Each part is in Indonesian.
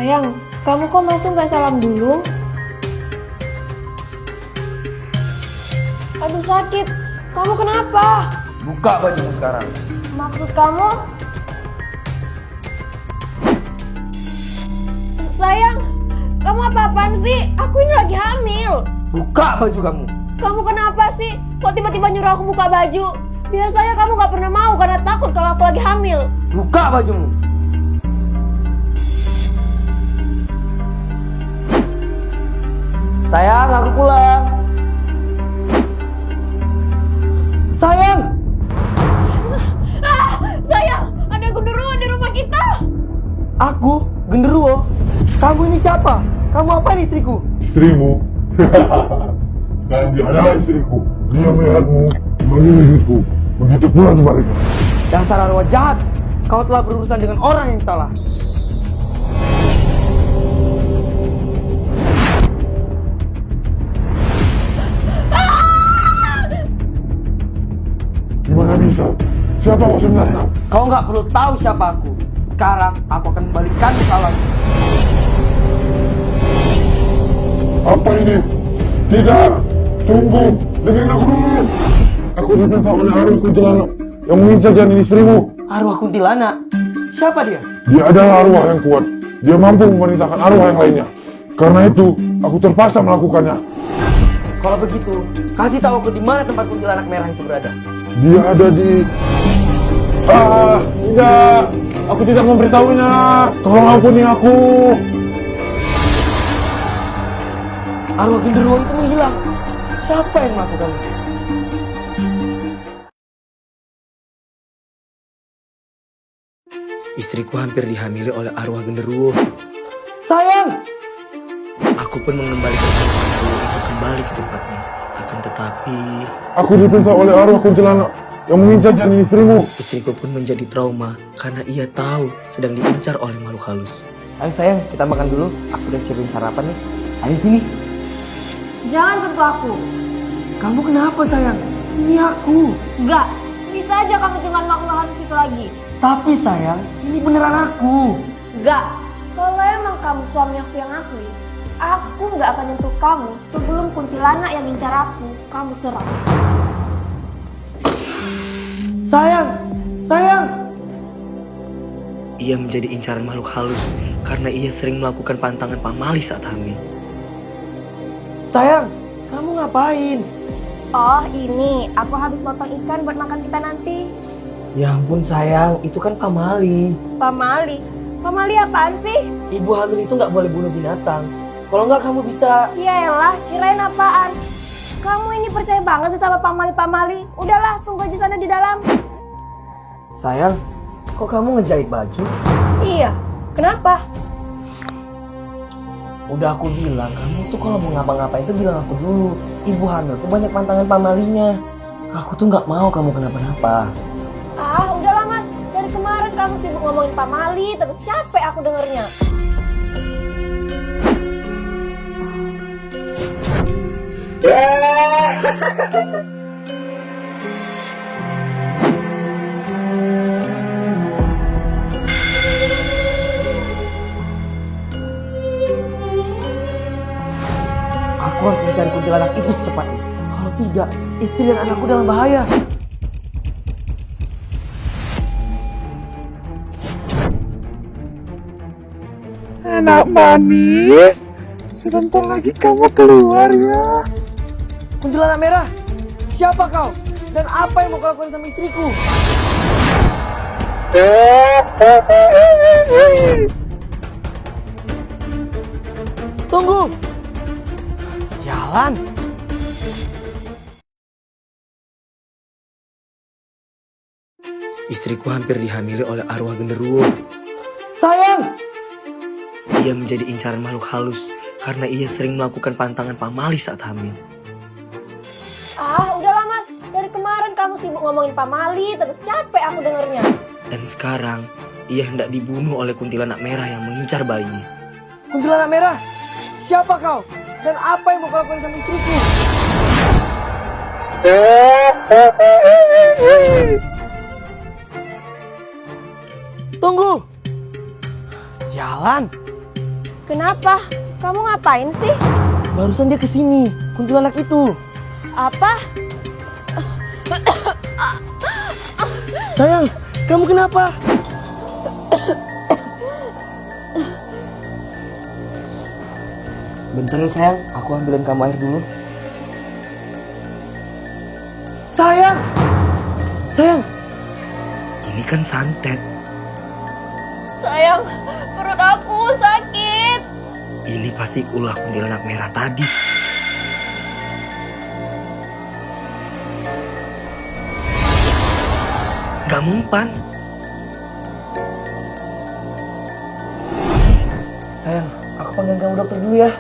Sayang, kamu kok masuk nggak salam dulu? Aduh sakit, kamu kenapa? Buka bajumu sekarang. Maksud kamu? Sayang, kamu apa-apaan sih? Aku ini lagi hamil. Buka baju kamu. Kamu kenapa sih? Kok tiba-tiba nyuruh aku buka baju? Biasanya kamu gak pernah mau karena takut kalau aku lagi hamil. Buka bajumu. Sayang, aku pulang. Sayang! Sayang, ada genderuwo di rumah kita. Aku? Genderuwo? Kamu ini siapa? Kamu apa ini istriku? Istrimu? Dan dia adalah istriku. Dia melihatmu menggigitku. Begitu pula sebaliknya. Dasar arwah jahat. Kau telah berurusan dengan orang yang salah. Gimana bisa? Siapa kau sebenarnya? Kau nggak perlu tahu siapa aku. Sekarang aku akan membalikan salahmu. Apa ini? Tidak! Tunggu! Dengerin aku dulu! Aku diminta oleh arwah kuntilanak yang mengincar janin istrimu. Arwah kuntilanak? Siapa dia? Dia adalah arwah yang kuat. Dia mampu memerintahkan arwah yang lainnya. Karena itu, aku terpaksa melakukannya. Kalau begitu, kasih tahu aku di mana tempat kuntilanak merah itu berada. Dia ada di... tidak! Aku tidak memberitahunya! Tolong ampuni aku! Arwah genderuwo itu menghilang. Siapa yang melakukannya? Istriku hampir dihamili oleh arwah genderuwo. Sayang! Aku pun mengembalikan arwah genderuwo itu kembali ke tempatnya. Akan tetapi, Aku diperintah oleh arwah kuntilanak yang mengincar janin istrimu. istriku pun menjadi trauma karena ia tahu sedang diincar oleh makhluk halus. Ayo sayang, kita makan dulu. Aku udah siapin sarapan nih. Ayo sini. Jangan sentuh aku. Kamu kenapa sayang? Ini aku. Enggak, bisa aja kamu cuma makhluk halus itu lagi. Tapi sayang, ini beneran aku. Enggak, kalau emang kamu suami aku yang asli, aku nggak akan nyentuh kamu sebelum kuntilanak yang ngincar aku, kamu serang. Sayang, sayang. Ia menjadi incaran makhluk halus karena ia sering melakukan pantangan pamali saat hamil. Sayang, kamu ngapain? Oh ini, aku habis potong ikan buat makan kita nanti. Ya ampun sayang, itu kan pamali. Pamali? Pamali apaan sih? Ibu hamil itu nggak boleh bunuh binatang. Kalau nggak kamu bisa... Yaelah, kirain apaan? Kamu ini percaya banget sih sama pamali-pamali. Udahlah, tunggu aja sana di dalam. Sayang, kok kamu ngejahit baju? Iya, kenapa? Udah aku bilang, kamu tuh kalau mau ngapa-ngapain tuh bilang aku dulu. Ibu hamil tuh banyak pantangan pamalinya. Aku tuh nggak mau kamu kenapa-napa. Ah, udahlah mas. Dari kemarin kamu sibuk ngomongin pamali, terus capek aku dengernya. Aku harus mencari kuntilanak itu secepatnya. Kalau tidak, istri dan anakku dalam bahaya. Anak manis, sebentar lagi kamu keluar ya. Kuntilanak merah, siapa kau? Dan apa yang mau kau lakukan sama istriku? Tunggu! Sialan! Istriku hampir dihamili oleh arwah genderuwo. Sayang! Ia menjadi incaran makhluk halus karena ia sering melakukan pantangan pamali saat hamil. Ah, udahlah mas. Dari kemarin kamu sibuk ngomongin pamali, terus capek aku dengernya. Dan sekarang, ia hendak dibunuh oleh kuntilanak merah yang mengincar bayinya. Kuntilanak merah, siapa kau? Dan apa yang mau kau lakukan sama istriku? Tunggu! Sialan! Kenapa? Kamu ngapain sih? Barusan dia kesini, kuntilanak itu. Apa? Sayang, kamu kenapa? Bentar ya sayang, aku ambilin kamu air dulu. Sayang! Sayang! Ini kan santet. Sayang, perut aku sakit. Ini pasti ulah kuntilanak merah tadi. Gak mempan. Sayang, aku panggil kamu dokter dulu ya.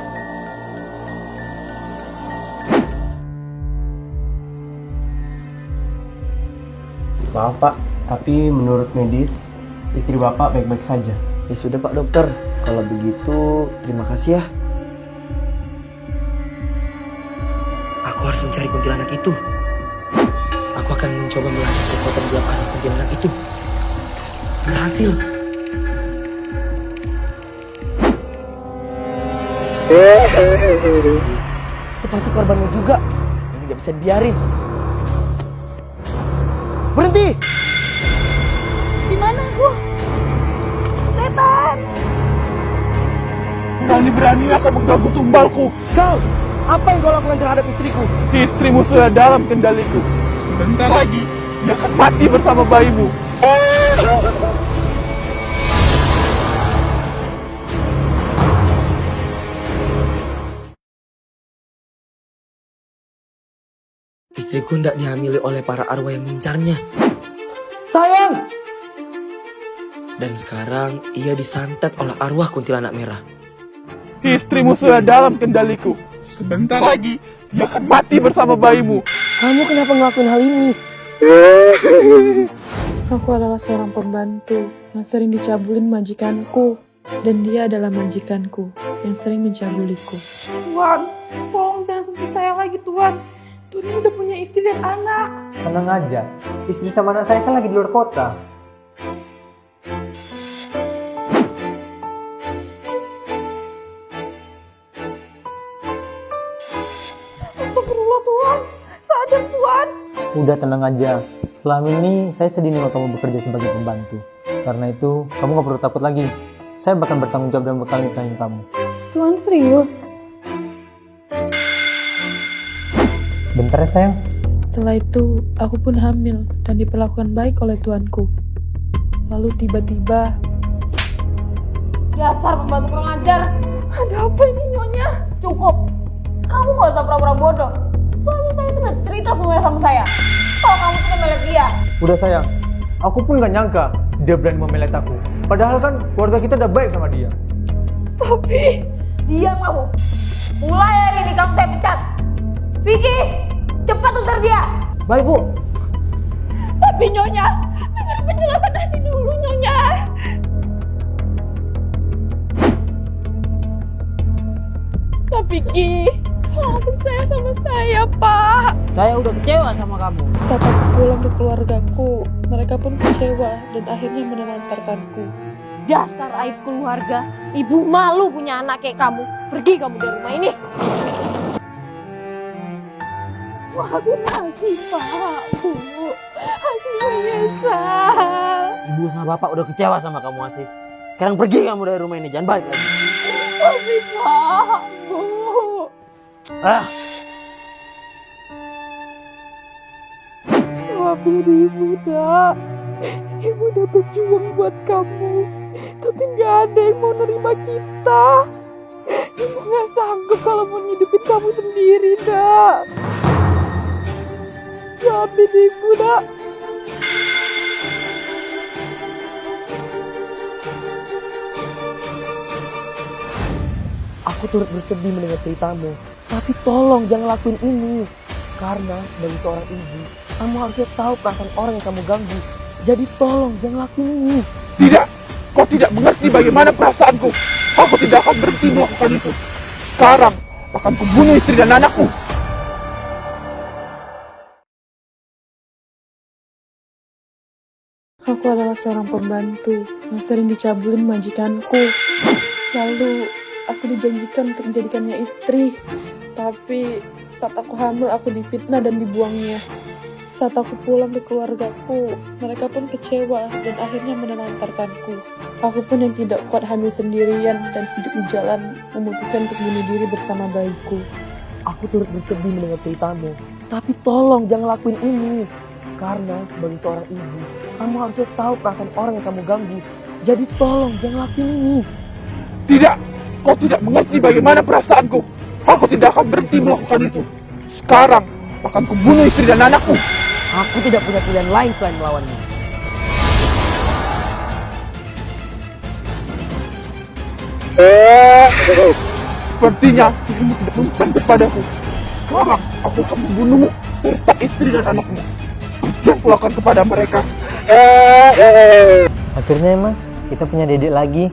Maaf Pak, tapi menurut medis istri Bapak baik-baik saja. Ya sudah Pak Dokter, kalau begitu terima kasih ya. Aku harus mencari kuntilanak itu. Aku akan mencoba melacak kekuatan gelap anak kuntilanak itu. Berhasil. Itu pasti korbannya juga. Ini nggak bisa dibiarin. Berhenti! Di mana aku? Setan! Berani-berani akan mengganggu tumbalku. Kau, apa yang kau lakukan terhadap istriku? Istrimu sudah dalam kendaliku. Sebentar lagi, dia akan mati bersama bayimu. Istriku tidak dihamili oleh para arwah yang mengincarnya. Sayang! Dan sekarang ia disantet oleh arwah kuntilanak merah. Istrimu sudah dalam kendaliku. Sebentar lagi, dia akan mati bersama bayimu. Kamu kenapa ngelakuin hal ini? Aku adalah seorang pembantu yang sering dicabulin majikanku. Dan dia adalah majikanku yang sering mencabuliku. Tuan, tolong jangan sentuh saya lagi Tuan. Tuan ini udah punya istri dan anak. Tenang aja, istri sama anak saya kan lagi di luar kota. Astagfirullah Tuan, sadar Tuan. Udah tenang aja, selama ini saya sedih nih kalau kamu bekerja sebagai pembantu. Karena itu, kamu gak perlu takut lagi. Saya bakal bertanggung jawab dan bakal nikahin kamu. Tuan serius? Bentar ya sayang. Setelah itu, aku pun hamil dan diperlakukan baik oleh tuanku. Lalu tiba-tiba, Dasar pembantu kurang ajar. Ada apa ini Nyonya? Cukup. Kamu gak usah pura-pura bodoh. Suami saya itu udah cerita semuanya sama saya. Kalau kamu tuh memelet dia. Udah sayang, aku pun gak nyangka dia berani memelet aku. Padahal kan keluarga kita udah baik sama dia. Tapi, diam kamu. Mulai hari ini kamu saya pecat. Vicky, cepat usir dia. Baik Bu. Tapi Nyonya, dengar penjelasan Nasi dulu Nyonya. Pak Vicky, tolong percaya sama saya Pak. Saya udah kecewa sama kamu. saat aku pulang ke keluargaku, mereka pun kecewa dan akhirnya menelantarkanku. Dasar aib keluarga. Ibu malu punya anak kayak kamu. Pergi kamu dari rumah ini. Maafin Asih Pak, Bu. Asih menyesal. Ibu sama bapak udah kecewa sama kamu Asih. Sekarang pergi kamu dari rumah ini, jangan balik lagi. Tapi Pak, Bu. Ah, Maafin Ibu, Dak. Ibu udah berjuang buat kamu. Tapi gak ada yang mau nerima kita. Ibu gak sanggup kalau mau ngidupin kamu sendiri, Dak. Maafin Ibu, Dak. aku turut bersedih mendengar ceritamu. Tapi tolong jangan lakuin ini. Karena sebagai seorang ibu, kamu harusnya tahu perasaan orang yang kamu ganggu. Jadi tolong jangan lakuin ini. Tidak, kau tidak mengerti bagaimana perasaanku. Aku tidak akan berhenti melakukan itu. Sekarang akan kubunuh istri dan anakku. Aku adalah seorang pembantu yang sering dicabulin majikanku. Lalu, aku dijanjikan untuk menjadikannya istri. Tapi saat aku hamil, aku difitnah dan dibuangnya. Saat aku pulang ke keluargaku, mereka pun kecewa dan akhirnya menelantarkanku. Aku pun yang tidak kuat hamil sendirian dan hidup di jalan, memutuskan untuk bunuh diri bersama bayiku. Aku turut bersedih mendengar ceritamu. Tapi tolong jangan lakuin ini. Karena sebagai seorang ibu, kamu harusnya tahu perasaan orang yang kamu ganggu. Jadi tolong jangan lakuin ini. Tidak, kau tidak mengerti bagaimana perasaanku. Aku tidak akan berhenti melakukan itu. Sekarang akan kubunuh istri dan anakku. Aku tidak punya pilihan lain selain melawanmu. Sepertinya dirimu tidak mempan kepadaku. Sekarang aku akan membunuhmu serta istri dan anakmu. Yang kulakukan kepada mereka. Akhirnya emang kita punya dedek lagi.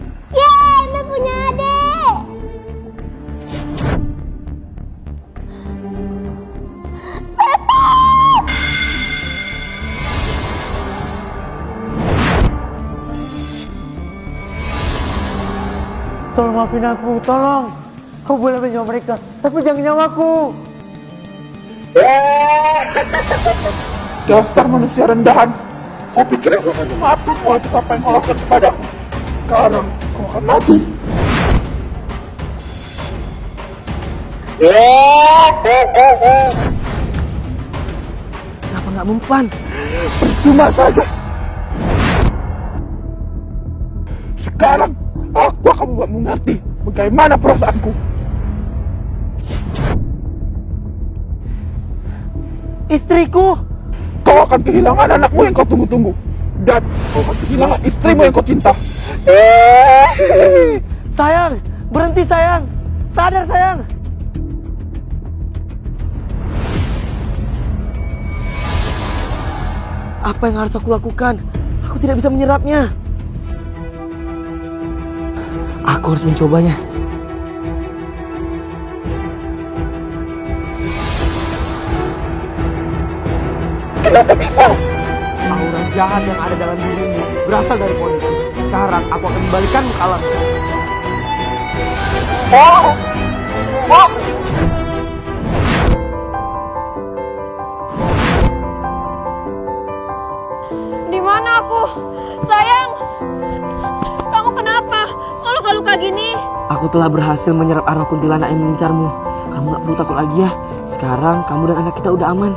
Tolong maafin aku, tolong. Kau boleh menjawab mereka, tapi jangan nyawaku. Dasar manusia rendahan. Kau pikir aku akan memaafkanmu atas apa yang kau lakukan kepadaku. Sekarang kau akan mati. Kenapa nggak mempan? Percuma saja. Sekarang aku akan membuatmu mengerti bagaimana perasaanku. Istriku! Kau akan kehilangan anakmu yang kau tunggu-tunggu. Dan kau akan kehilangan istrimu yang kau cinta. Sayang! Berhenti sayang! Sadar sayang! Apa yang harus aku lakukan? Aku tidak bisa menyerapnya. Aku harus mencobanya. Kenapa bisa? Aura jahat yang ada dalam dirimu berasal dari pohon itu. Sekarang aku akan kembalikanmu ke alam. Di mana aku? Sayang, kamu kenapa? Kok luka-luka gini? Aku telah berhasil menyerap arwah kuntilanak yang mengincarmu. Kamu gak perlu takut lagi ya. Sekarang kamu dan anak kita udah aman.